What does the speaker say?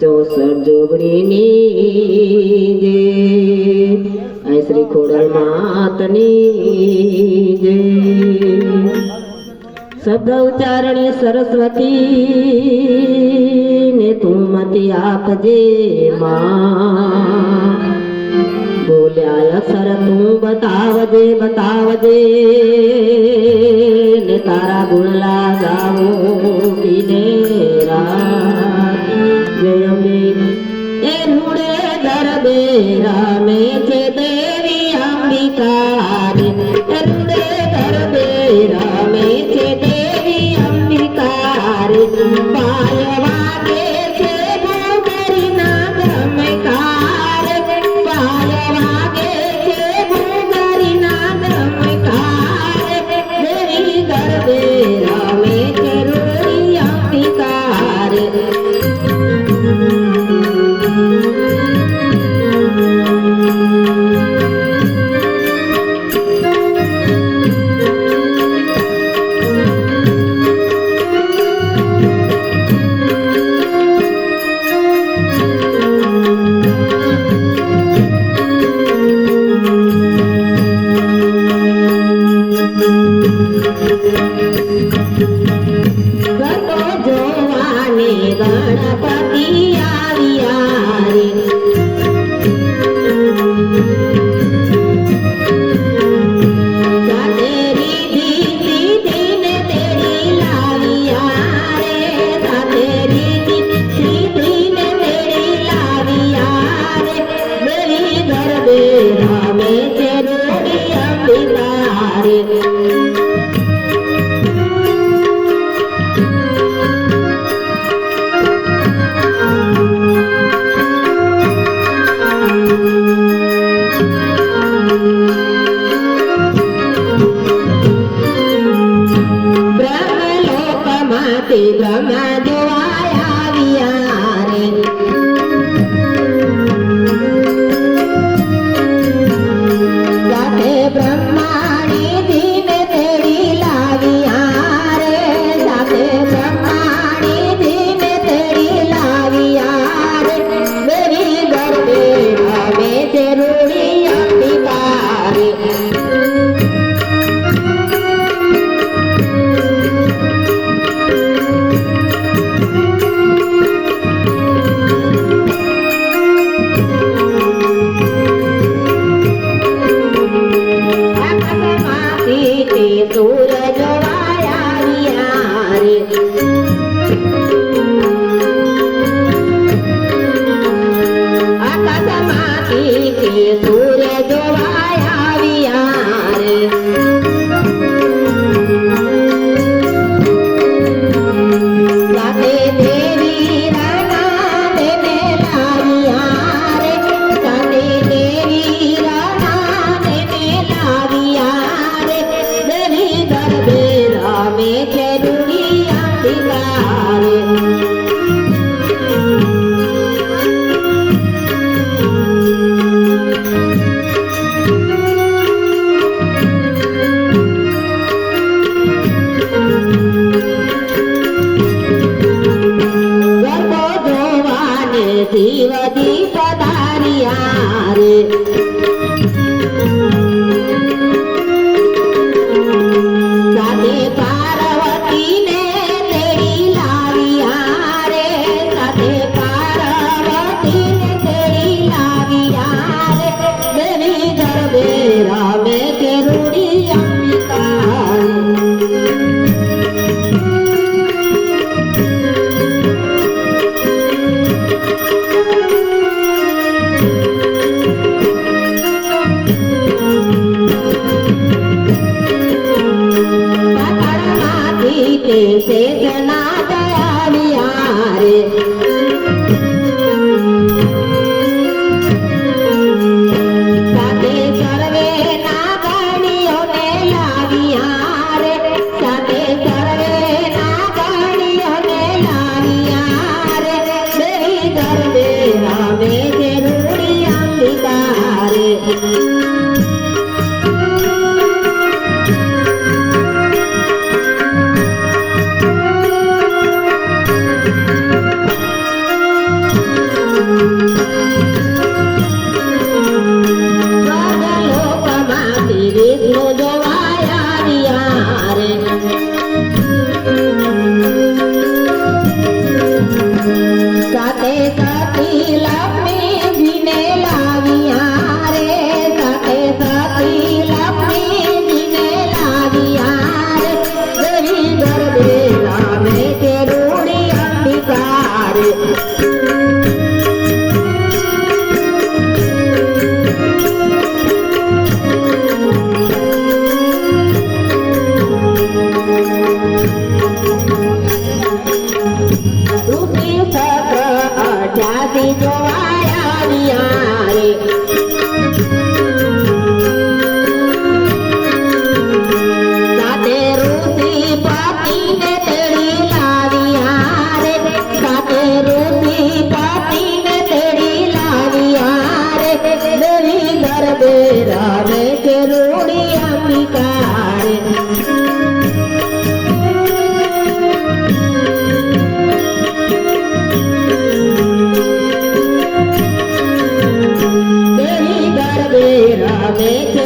ચોસઠ જોગણીની જય શ્રી ખોડલ માતની જય શબ્દ ઉચ્ચારણી સરસ્વતી ને તું મતી આપજે માં બોલ્યા અક્ષર તું બતાવજે ને તારા ગુણલા ગાવો દિને રાત જય અંબે એ રૂડે દરબે રામે છે દેવી અંબિકા રે એ રૂડે દરબે રામે છે દેવી અંબિકા રે પાય વાગે છે ભૂગરીના ગમકાર પાય વાગે છે ભૂગરીના ગમકાર દેવી દરબે રામે છે રૂડી અંબિકા રે ગણપતિ આવ્યા રે સાથે રીધી સીધીને તેડી લાવ્યા રે સાથે રીધી સીધીને તેડી લાવ્યા રે દેવી ગરબે રામે છે રૂડી અંબિકા રે બ્રહ્મા જોવાયા આવ્યા રે સાથે બ્રહ્માણી ધીમે તેડી લાવ્યા રે સાથે બ્રહ્માણી ધીમે તેડી લાવ્યા રે દેવી ગરબે રામે છે રૂડી અંબિકા રે સૂરજ વાયા રે આકાશમાંથી સૂરજ વાયા રે સાથે દેવી રાણા તેને લાવ્યા રે સાથે દેવી રાણા તેને લાવ્યા રે દેવી ગરબે રામે છે રૂડી અંબિકા રે ગરબો જોવાને શિવજી પધાર્યા રે સાથે પાર્વતીને તેડી લાવ્યા રે સાથે પાર્વતીને તેડી લાવ્યા રે દેવી ગરબે રામે છે રૂડી અંબિકા શેષના દયાવ્યા રે સાથે સર્વે નાગણીઓને લાવ્યા રે સાથે સર્વે નાગણીઓને લાવ્યા રે દેવી ગરબે રામે છે રૂડી અંબિકા રે અંબિકા રે દેવી ગરબે રમે છે